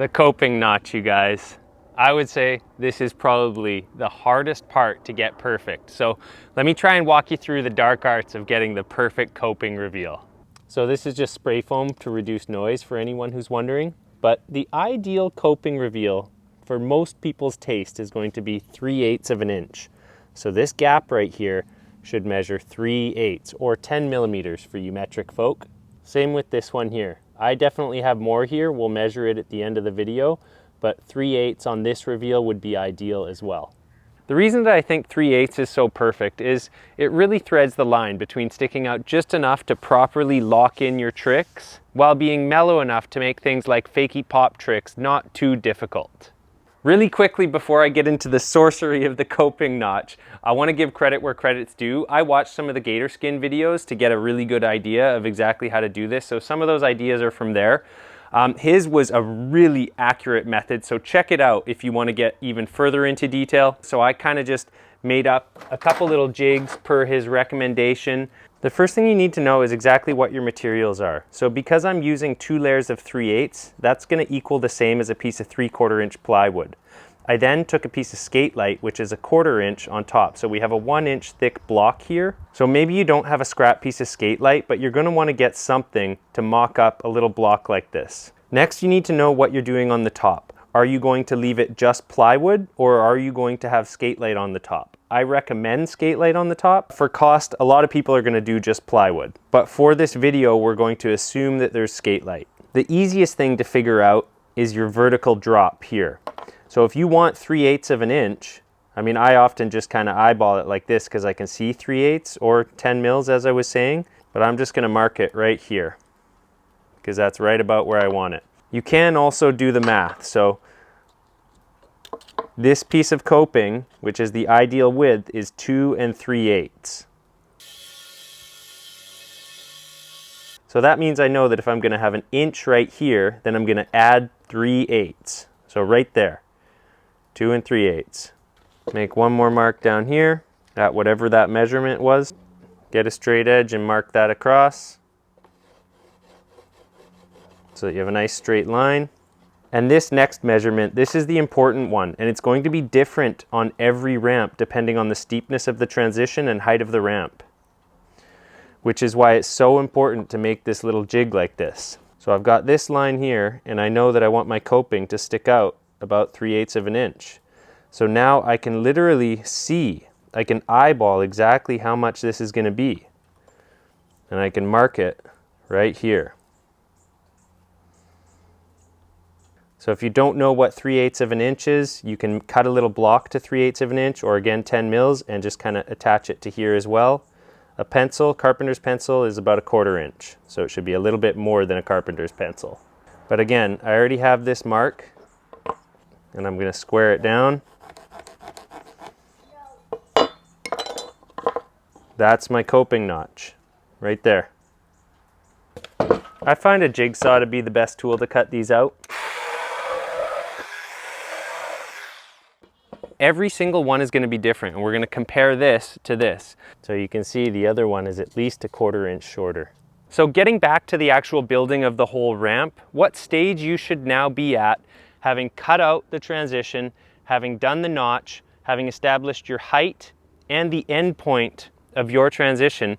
The coping notch, you guys. I would say this is probably the hardest part to get perfect. So let me try and walk you through the dark arts of getting the perfect coping reveal. So this is just spray foam to reduce noise for anyone who's wondering. But the ideal coping reveal for most people's taste is going to be 3/8 of an inch. So this gap right here should measure 3/8 or 10 millimeters for you metric folk. Same with this one here. I definitely have more here. We'll measure it at the end of the video, but 3/8 on this reveal would be ideal as well. The reason that I think 3/8 is so perfect is it really threads the line between sticking out just enough to properly lock in your tricks while being mellow enough to make things like fakey pop tricks not too difficult. Really quickly before I get into the sorcery of the coping notch, I want to give credit where credit's due. I watched some of the gator skin videos to get a really good idea of exactly how to do this. So some of those ideas are from there. His was a really accurate method, so check it out if you want to get even further into detail. So I kind of just made up a couple little jigs per his recommendation. The first thing you need to know is exactly what your materials are. So because I'm using 2 layers of 3/8, that's going to equal the same as a piece of 3/4 inch plywood. I then took a piece of skate light, which is a 1/4 inch on top. So we have a 1 inch thick block here. So maybe you don't have a scrap piece of skate light, but you're going to want to get something to mock up a little block like this. Next, you need to know what you're doing on the top. Are you going to leave it just plywood, or are you going to have skate light on the top? I recommend skate light on the top. For cost, a lot of people are going to do just plywood. But for this video, we're going to assume that there's skate light. The easiest thing to figure out is your vertical drop here. So if you want 3/8 of an inch, I mean, I often just kind of eyeball it like this because I can see 3/8 or 10 mils as I was saying, but I'm just going to mark it right here because that's right about where I want it. You can also do the math. So this piece of coping, which is the ideal width, is 2 3/8. So that means I know that if I'm going to have an inch right here, then I'm going to add 3/8. So right there, 2 3/8. Make one more mark down here at whatever that measurement was. Get a straight edge and mark that across so that you have a nice straight line. And this next measurement, this is the important one, and it's going to be different on every ramp depending on the steepness of the transition and height of the ramp, which is why it's so important to make this little jig like this. So I've got this line here, and I know that I want my coping to stick out about 3/8 of an inch. So now I can literally see, I can eyeball exactly how much this is going to be, and I can mark it right here. So if you don't know what 3/8 of an inch is, you can cut a little block to 3/8 of an inch, or again 10 mils, and just kind of attach it to here as well. A pencil, carpenter's pencil, is about a 1/4 inch, so it should be a little bit more than a carpenter's pencil. But again, I already have this mark, and I'm going to square it down. That's my coping notch, right there. I find a jigsaw to be the best tool to cut these out. Every single one is going to be different, and we're going to compare this to this. So you can see the other one is at least a 1/4 inch shorter. So getting back to the actual building of the whole ramp, what stage you should now be at, having cut out the transition, having done the notch, having established your height and the end point of your transition,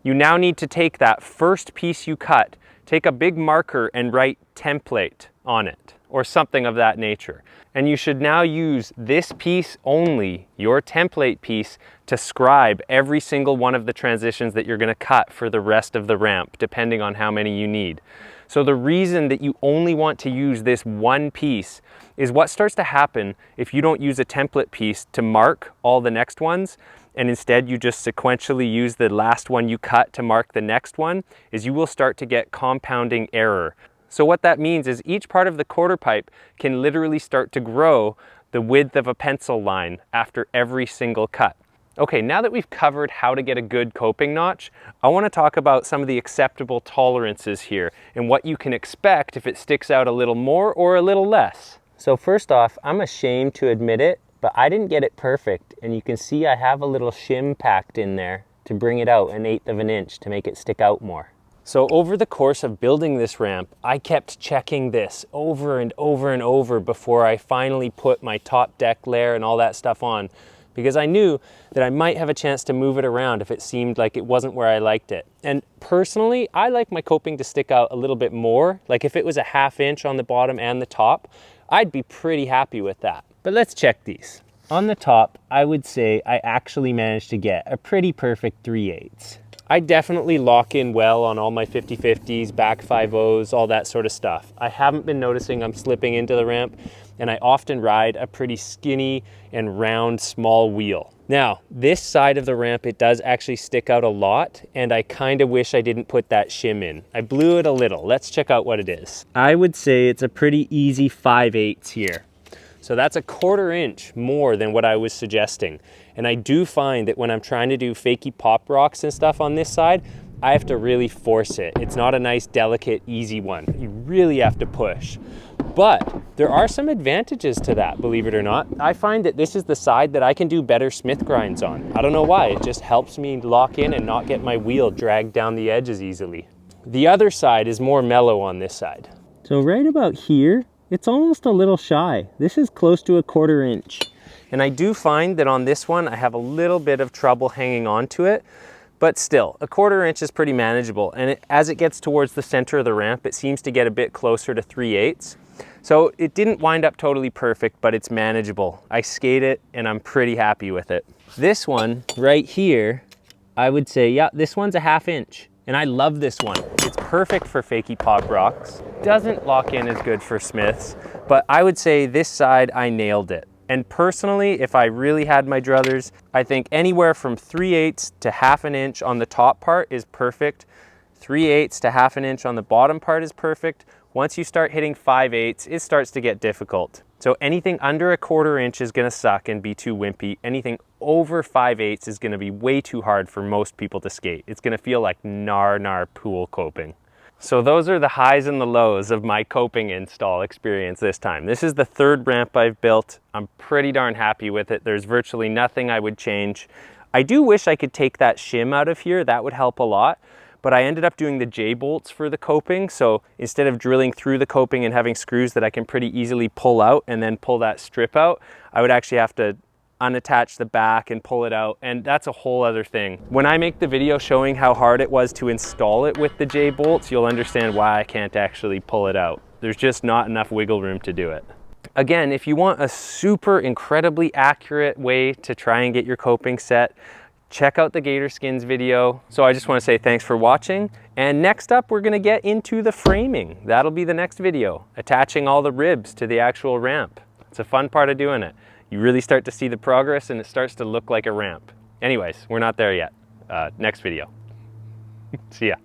you now need to take that first piece you cut, take a big marker and write template on it, or something of that nature. And you should now use this piece only, your template piece, to scribe every single one of the transitions that you're going to cut for the rest of the ramp, depending on how many you need. So the reason that you only want to use this one piece is what starts to happen if you don't use a template piece to mark all the next ones, and instead you just sequentially use the last one you cut to mark the next one, is you will start to get compounding error. So what that means is each part of the quarter pipe can literally start to grow the width of a pencil line after every single cut. Okay, now that we've covered how to get a good coping notch, I want to talk about some of the acceptable tolerances here and what you can expect if it sticks out a little more or a little less. So first off, I'm ashamed to admit it, but I didn't get it perfect, and you can see I have a little shim packed in there to bring it out 1/8 of an inch to make it stick out more. So over the course of building this ramp, I kept checking this over and over and over before I finally put my top deck layer and all that stuff on, because I knew that I might have a chance to move it around if it seemed like it wasn't where I liked it. And personally, I like my coping to stick out a little bit more. Like if it was a 1/2 inch on the bottom and the top, I'd be pretty happy with that. But let's check these. On the top, I would say I actually managed to get a pretty perfect 3/8. I definitely lock in well on all my 50/50s, back 5/0s, all that sort of stuff. I haven't been noticing I'm slipping into the ramp, and I often ride a pretty skinny and round small wheel. Now, this side of the ramp, it does actually stick out a lot, and I kind of wish I didn't put that shim in. I blew it a little. Let's check out what it is. I would say it's a pretty easy 5/8 here. So that's a 1/4 inch more than what I was suggesting. And I do find that when I'm trying to do fakey pop rocks and stuff on this side, I have to really force it. It's not a nice, delicate, easy one. You really have to push. But there are some advantages to that, believe it or not. I find that this is the side that I can do better Smith grinds on. I don't know why, it just helps me lock in and not get my wheel dragged down the edges easily. The other side is more mellow on this side. So right about here, it's almost a little shy. This is close to a 1/4 inch. And I do find that on this one, I have a little bit of trouble hanging on to it, but still, a 1/4 inch is pretty manageable. And as it gets towards the center of the ramp, it seems to get a bit closer to 3/8. So it didn't wind up totally perfect, but it's manageable. I skate it and I'm pretty happy with it. This one right here, I would say, yeah, this one's a 1/2 inch. And I love this one. It's perfect for fakey pop rocks. Doesn't lock in as good for Smiths, but I would say this side, I nailed it. And personally, if I really had my druthers, I think anywhere from 3/8 to 1/2 inch on the top part is perfect. 3/8 to 1/2 inch on the bottom part is perfect. Once you start hitting 5/8, it starts to get difficult. So anything under a 1/4 inch is gonna suck and be too wimpy. Anything over 5/8 is gonna be way too hard for most people to skate. It's gonna feel like gnar pool coping. So those are the highs and the lows of my coping install experience this time. This is the 3rd ramp I've built. I'm pretty darn happy with it. There's virtually nothing I would change. I do wish I could take that shim out of here. That would help a lot. But I ended up doing the J-bolts for the coping. So instead of drilling through the coping and having screws that I can pretty easily pull out and then pull that strip out, I would actually have to unattach the back and pull it out, and that's a whole other thing. When I make the video showing how hard it was to install it with the J-bolts, you'll understand why I can't actually pull it out. There's just not enough wiggle room to do it. Again, if you want a super incredibly accurate way to try and get your coping set, check out the gator skins video. So I just want to say thanks for watching, and next up we're going to get into the framing. That'll be the next video, attaching all the ribs to the actual ramp. It's a fun part of doing it. You really start to see the progress and it starts to look like a ramp. Anyways, we're not there yet. Next video. See ya.